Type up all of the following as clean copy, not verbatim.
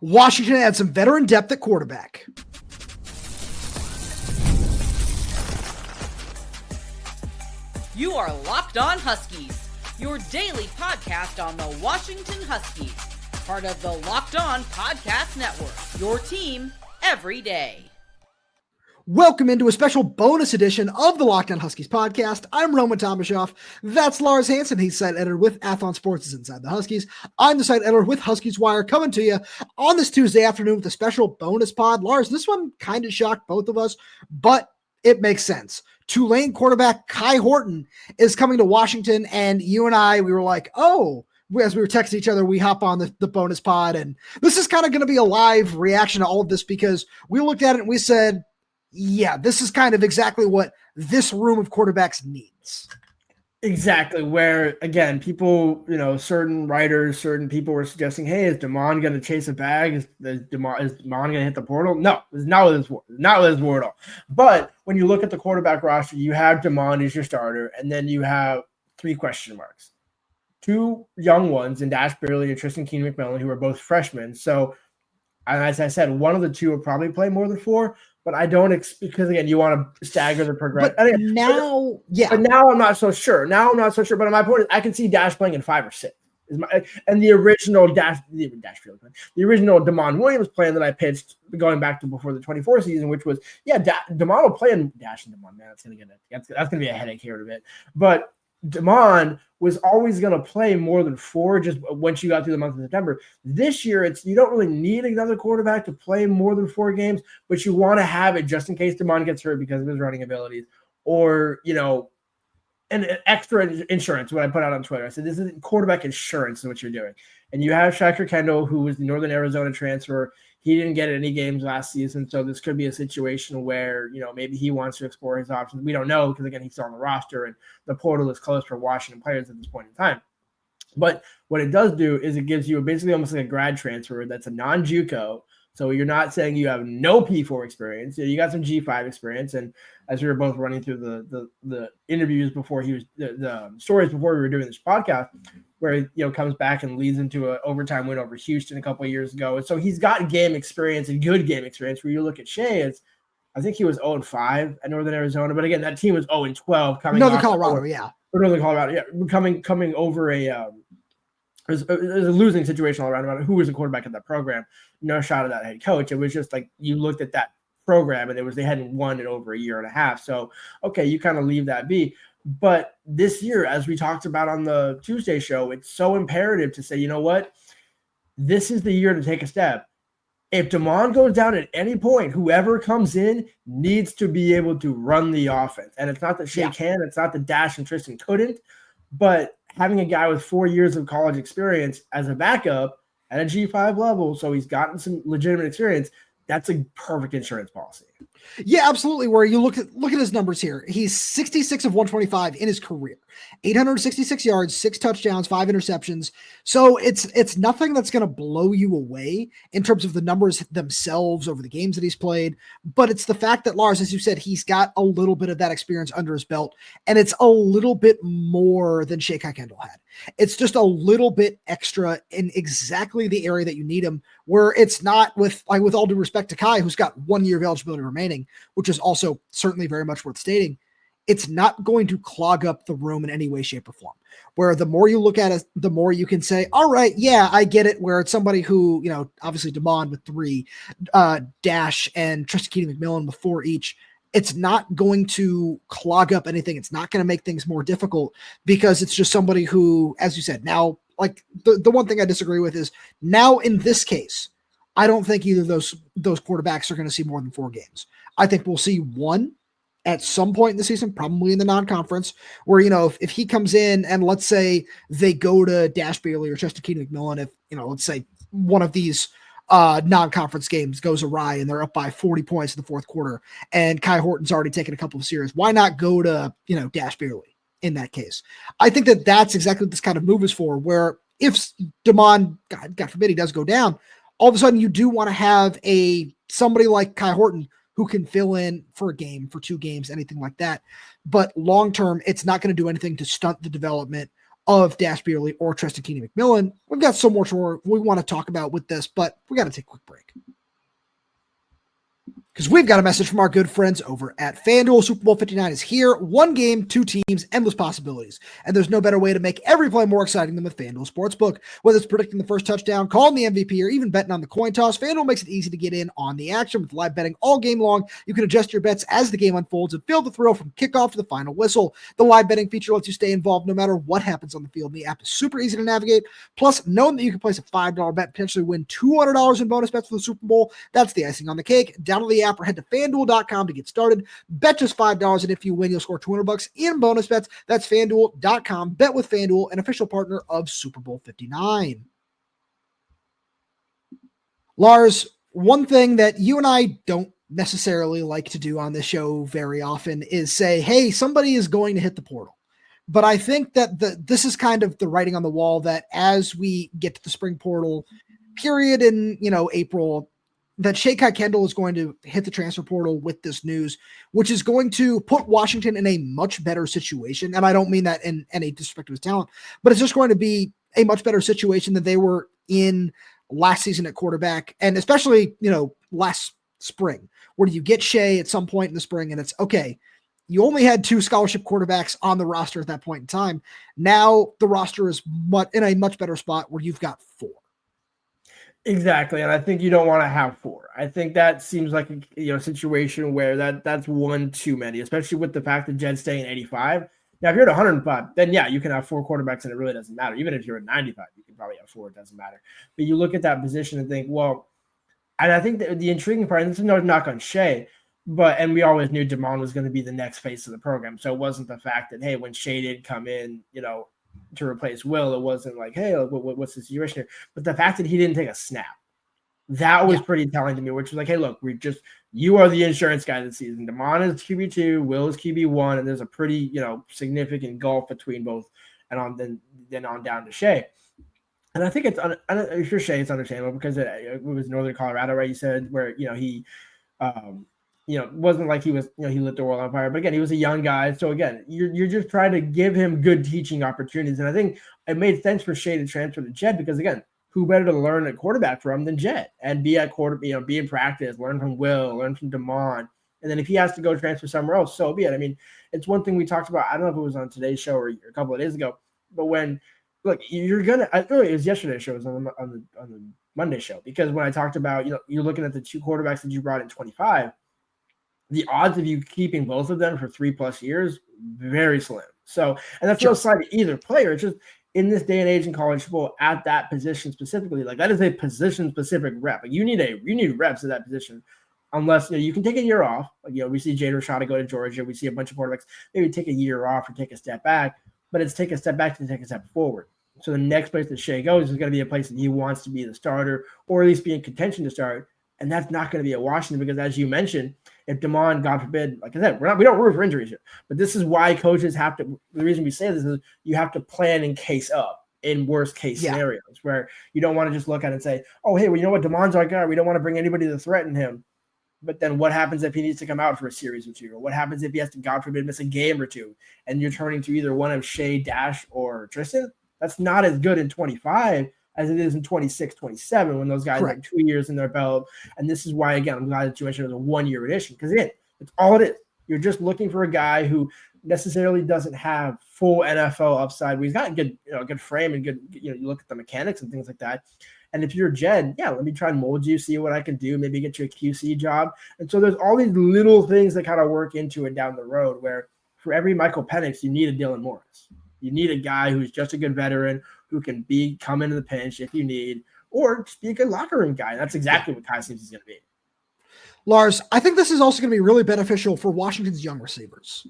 Washington had some veteran depth at quarterback. You are Locked On Huskies, your daily podcast on the Washington Huskies, part of the Locked On Podcast Network, your team every day. Welcome into a special bonus edition of the Locked On Huskies podcast. I'm Roman Tomashoff. That's Lars Hanson. He's site editor with Athlon Sports' Inside the Huskies. I'm the site editor with Huskies Wire, coming to you on this Tuesday afternoon with a special bonus pod. Lars, this one kind of shocked both of us, but it makes sense. Tulane quarterback Kai Horton is coming to Washington, and you and I, we were like, oh, as we were texting each other, we hop on the bonus pod, and this is kind of going to be a live reaction to all of this because we looked at it and we said, yeah, this is kind of exactly what this room of quarterbacks needs. Exactly. Where, again, people, certain writers, certain people were suggesting, hey, is DeMond going to chase a bag? Is DeMond going to hit the portal? No, it's not with his portal. But when you look at the quarterback roster, you have DeMond as your starter, and then you have 3 question marks. 2 young ones in Beierly and Treston Kini McMillan, who are both freshmen. So, as I said, one of the 2 will probably play more than 4. But I don't because again, you want to stagger the progression. But now I'm not so sure. But my point is, I can see Dash playing in 5 or 6. And the original the original DeMond Williams plan that I pitched going back to before the 24 season, which was DeMond will play in Dash and DeMond. Man, that's gonna be a headache here in a bit. But DeMond was always going to play more than 4 just once you got through the month of September. This year, you don't really need another quarterback to play more than 4 games, but you want to have it just in case DeMond gets hurt because of his running abilities or, an extra insurance, what I put out on Twitter. I said, this is quarterback insurance is what you're doing. And you have Shea Kuykendall, who was the Northern Arizona transfer. He didn't get any games last season, so this could be a situation where, maybe he wants to explore his options. We don't know because, again, he's still on the roster, and the portal is closed for Washington players at this point in time. But what it does do is it gives you basically almost like a grad transfer that's a non-JUCO. So you're not saying you have no P4 experience. You got some G5 experience. And as we were both running through the interviews before the stories before we were doing this podcast, where he comes back and leads into an overtime win over Houston a couple of years ago. And so he's got game experience and good game experience. Where you look at Shea, I think he was 0-5 at Northern Arizona. But again, that team was 0-12 coming Northern Colorado, coming over there's a losing situation all around about who was the quarterback at that program. No shot at that head coach. It was just like you looked at that program and they hadn't won in over a year and a half. So, okay, you kind of leave that be. But this year, as we talked about on the Tuesday show, it's so imperative to say, you know what? This is the year to take a step. If DeMond goes down at any point, whoever comes in needs to be able to run the offense. And it's not that Shea can, it's not that Dash and Treston couldn't, but having a guy with 4 years of college experience as a backup at a G5 level, so he's gotten some legitimate experience, that's a perfect insurance policy. Yeah, absolutely. Where you look at his numbers here. He's 66 of 125 in his career, 866 yards, 6 touchdowns, 5 interceptions. So it's nothing that's going to blow you away in terms of the numbers themselves over the games that he's played. But it's the fact that Lars, as you said, he's got a little bit of that experience under his belt, and it's a little bit more than Shea Kuykendall had. It's just a little bit extra in exactly the area that you need him, where it's not with all due respect to Kai, who's got 1 year of eligibility remaining, which is also certainly very much worth stating. It's not going to clog up the room in any way, shape, or form. Where the more you look at it, the more you can say, all right, yeah, I get it. Where it's somebody who, obviously DeMond with 3, Dash and Treston Kini McMillan with 4 each. It's not going to clog up anything. It's not going to make things more difficult because it's just somebody who, as you said, now, like the one thing I disagree with is now in this case, I don't think either of those quarterbacks are going to see more than 4 games. I think we'll see 1 at some point in the season, probably in the non-conference, where, if he comes in and let's say they go to Beierly or Treston Kini McMillan, if, let's say one of these non-conference games goes awry and they're up by 40 points in the fourth quarter and Kai Horton's already taken a couple of series, why not go to, Beierly in that case? I think that that's exactly what this kind of move is for, where if DeMond, God forbid, he does go down, all of a sudden you do want to have somebody like Kai Horton who can fill in for a game, for 2 games, anything like that. But long-term, it's not going to do anything to stunt the development of Dash Beierly or Treston Kini McMillan. We've got so much more we want to talk about with this, but we got to take a quick break. Because we've got a message from our good friends over at FanDuel. Super Bowl 59 is here. One game, two teams, endless possibilities. And there's no better way to make every play more exciting than with FanDuel Sportsbook. Whether it's predicting the first touchdown, calling the MVP, or even betting on the coin toss, FanDuel makes it easy to get in on the action with live betting all game long. You can adjust your bets as the game unfolds and feel the thrill from kickoff to the final whistle. The live betting feature lets you stay involved no matter what happens on the field. The app is super easy to navigate. Plus, knowing that you can place a $5 bet, potentially win $200 in bonus bets for the Super Bowl, that's the icing on the cake. Download the app or head to FanDuel.com to get started. Bet just $5, and if you win, you'll score $200 in bonus bets. That's FanDuel.com. Bet with FanDuel, an official partner of Super Bowl 59. Lars, one thing that you and I don't necessarily like to do on this show very often is say, hey, somebody is going to hit the portal. But I think that this is kind of the writing on the wall that as we get to the spring portal period in, April, that Shea Kuykendall is going to hit the transfer portal with this news, which is going to put Washington in a much better situation. And I don't mean that in any disrespect to his talent, but it's just going to be a much better situation than they were in last season at quarterback. And especially, last spring, where you get Shea at some point in the spring and it's okay. You only had 2 scholarship quarterbacks on the roster at that point in time. Now the roster is in a much better spot where you've got 4. Exactly, and I think you don't want to have 4. I think that seems like a situation where that's one too many, especially with the fact that Jedd's staying at 85. Now, if you're at 105, then yeah, you can have 4 quarterbacks, and it really doesn't matter. Even if you're at 95, you can probably have 4. It doesn't matter. But you look at that position and think, well, and I think that the intriguing part, and this is no knock on Shea, and we always knew Damon was going to be the next face of the program, so it wasn't the fact that, hey, when Shea did come in, to replace Will, it wasn't like, hey, what's the situation here? But the fact that he didn't take a snap, that was pretty telling to me, which was like, hey, look, you are the insurance guy this season. Damon is QB2, Will is QB1, and there's a pretty, significant gulf between both, and then on down to Shea. And I think if you're Shea, it's understandable because it was Northern Colorado, right? You said where, he wasn't like he was, he lit the world on fire. But again, he was a young guy. So again, you're just trying to give him good teaching opportunities. And I think it made sense for Shea to transfer to Jedd because again, who better to learn at quarterback from than Jedd and be at be in practice, learn from Will, learn from Damon. And then if he has to go transfer somewhere else, so be it. I mean, it's one thing we talked about. I don't know if it was on today's show or a couple of days ago, but when look, I thought it was yesterday's show, it was on the Monday show, because when I talked about, you're looking at the 2 quarterbacks that you brought in 25, the odds of you keeping both of them for 3+ years, very slim. So, and that's no side to either player. It's just in this day and age in college football at that position specifically, like that is a position specific rep. Like you need reps at that position, unless you can take a year off. Like, we see Jade Rashada go to Georgia. We see a bunch of quarterbacks maybe take a year off or take a step back, but it's take a step back to take a step forward. So the next place that Shea goes is going to be a place that he wants to be the starter or at least be in contention to start. And that's not going to be at Washington because, as you mentioned, if Damon, God forbid, like I said, we don't root for injuries here. But this is why coaches have to. The reason we say this is you have to plan in case of, in worst case scenarios, where you don't want to just look at it and say, "Oh, hey, well, you know what, Damon's our guy. We don't want to bring anybody to threaten him." But then what happens if he needs to come out for a series or 2? Or what happens if he has to, God forbid, miss a game or 2, and you're turning to either one of Shea, Dash, or Treston? That's not as good in 25 as it is in 26, 27, when those guys have 2 years in their belt. And this is why, again, I'm glad that you mentioned it was a 1-year addition, because again, it's all it is. You're just looking for a guy who necessarily doesn't have full NFL upside. He's got good, good frame and good, you look at the mechanics and things like that. And if you're Jedd, let me try and mold you, see what I can do, maybe get you a QC job. And so there's all these little things that kind of work into it down the road, where for every Michael Penix, you need a Dylan Morris. You need a guy who's just a good veteran who can come into the pinch if you need, or just be a good locker room guy. And that's exactly what Kai seems he's going to be. Lars, I think this is also going to be really beneficial for Washington's young receivers,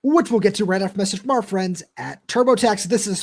which we'll get to right after a message from our friends at TurboTax. This is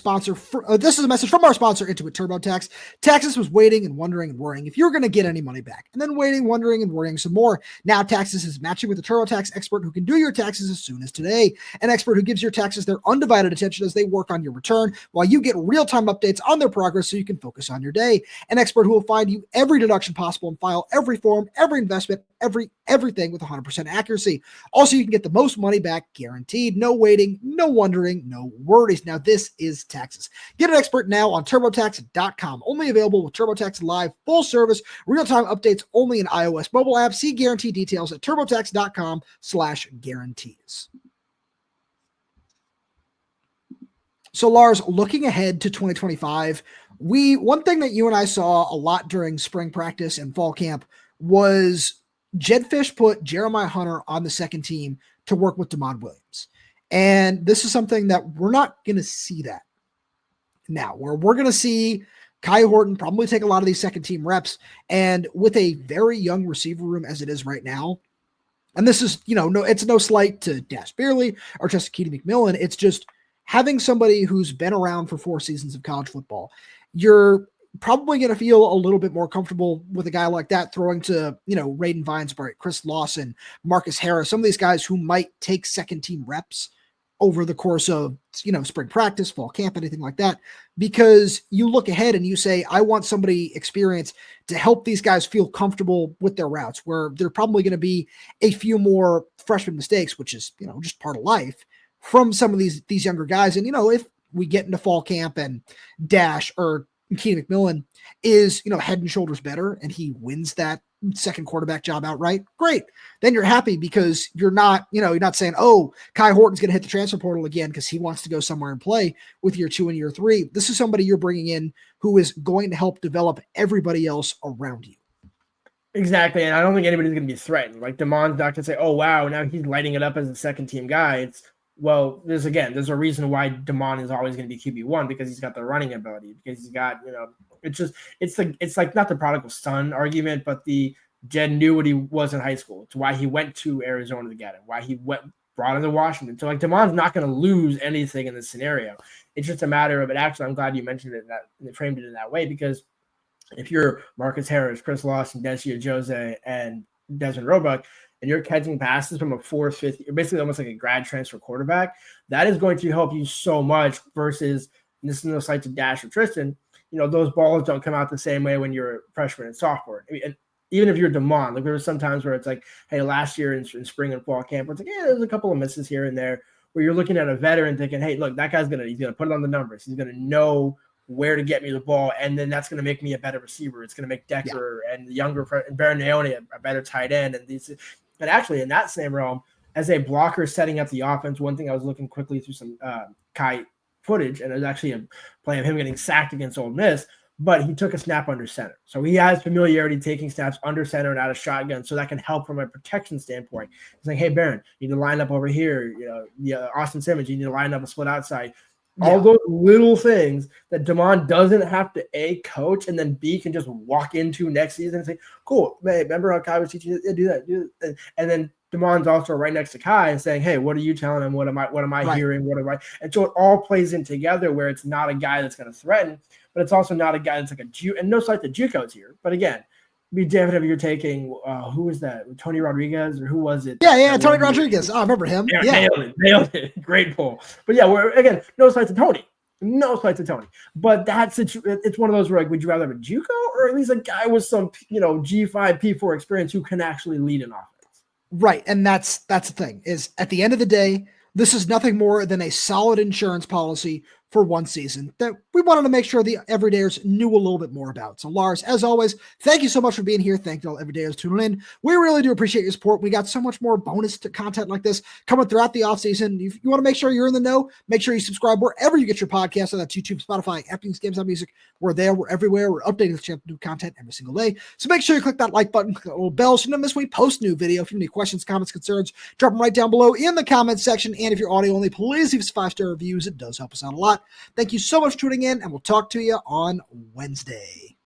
a message from our sponsor, Intuit TurboTax. Taxes was waiting and wondering and worrying if you're going to get any money back, and then waiting, wondering, and worrying some more. Now Taxes is matching with a TurboTax expert who can do your taxes as soon as today. An expert who gives your taxes their undivided attention as they work on your return, while you get real-time updates on their progress so you can focus on your day. An expert who will find you every deduction possible and file every form, every investment, everything with 100% accuracy. Also, you can get the most money back guaranteed. No waiting, no wondering, no worries. Now, this is Texas. Get an expert now on TurboTax.com. Only available with TurboTax Live, full service, real-time updates only in iOS mobile app. See guarantee details at TurboTax.com/guarantees. So, Lars, looking ahead to 2025, one thing that you and I saw a lot during spring practice and fall camp was Jedd Fisch put Jeremiah Hunter on the second team to work with Demond Williams. And this is something that we're not going to see that now, where we're going to see Kai Horton probably take a lot of these second team reps. And with a very young receiver room as it is right now, and this is, it's no slight to Beierly or just Kini McMillan. It's just having somebody who's been around for 4 seasons of college football. You're probably going to feel a little bit more comfortable with a guy like that throwing to, Raiden Vinesbury, Chris Lawson, Marcus Harris, some of these guys who might take second team reps over the course of, spring practice, fall camp, anything like that, because you look ahead and you say, I want somebody experienced to help these guys feel comfortable with their routes, where there are probably going to be a few more freshman mistakes, which is, just part of life from some of these younger guys. And, if we get into fall camp and Dash or Kini McMillan is, head and shoulders better and he wins that second quarterback job outright, great. Then you're happy because you're not saying, oh, Kai Horton's going to hit the transfer portal again because he wants to go somewhere and play with year 2 and year 3. This is somebody you're bringing in who is going to help develop everybody else around you. Exactly. And I don't think anybody's going to be threatened. Like Demond's not going to say, oh, wow, now he's lighting it up as a second team guy. There's a reason why Demond is always going to be QB1 because he's got the running ability, because he's got, it's like not the prodigal son argument, but the Jedd knew what he was in high school. It's why he went to Arizona to get it, why he brought him to Washington. So like Demond's not going to lose anything in this scenario. It's just a matter of it. Actually, I'm glad you mentioned it, that framed it in that way, because if you're Marcus Harris, Chris Lawson, Desi Jose, and Desmond Roebuck, and you're catching passes from a 4th, 5th, basically almost like a grad transfer quarterback, that is going to help you so much versus, and this is no slight to Dash or Treston, those balls don't come out the same way when you're a freshman and sophomore. I mean, and even if you're Demond, like there were some times where it's like, hey, last year in spring and fall camp, it's like, yeah, there's a couple of misses here and there, where you're looking at a veteran thinking, hey, look, that guy's he's gonna put it on the numbers. He's gonna know where to get me the ball, and then that's going to make me a better receiver. It's going to make Decker and the younger and Baron Naone a better tight end. And actually, in that same realm, as a blocker setting up the offense, one thing I was looking quickly through some Kai footage, and it was actually a play of him getting sacked against Ole Miss, but he took a snap under center. So he has familiarity taking snaps under center and out of shotgun, so that can help from a protection standpoint. It's like, hey, Baron, you need to line up over here. Austin Simmons, you need to line up a split outside. All those little things that Demond doesn't have to A, coach, and then B, can just walk into next season and say, cool, hey, remember how Kai was teaching you? Yeah, do that. And then Demond's also right next to Kai and saying, hey, what are you telling him? What am I hearing? What am I? And so it all plays in together where it's not a guy that's going to threaten, but it's also not a guy that's like a Jew. And no slight to JUCOs here. But again, be damned if you're taking who was that? Tony Rodriguez, or who was it? Yeah, Tony Rodriguez. I remember him. Yeah, nailed it. Great pull. But yeah, again, no slight to Tony. But it's one of those where, like, would you rather have a JUCO or at least a guy with some G5 P4 experience who can actually lead an offense? Right, and that's the thing, is at the end of the day, this is nothing more than a solid insurance policy for one season that we wanted to make sure the everydayers knew a little bit more about. So Lars, as always, thank you so much for being here. Thank you all everydayers tuning in. We really do appreciate your support. We got so much more bonus content like this coming throughout the offseason. If you want to make sure you're in the know, make sure you subscribe wherever you get your podcasts, so that's YouTube, Spotify, iTunes, Games on Music. We're there. We're everywhere. We're updating the channel, new content every single day. So make sure you click that like button, click that little bell, so you don't miss when we post new video. If you have any questions, comments, concerns, drop them right down below in the comments section. And if you're audio only, please leave us 5-star reviews. It does help us out a lot. Thank you so much for tuning in, and we'll talk to you on Wednesday.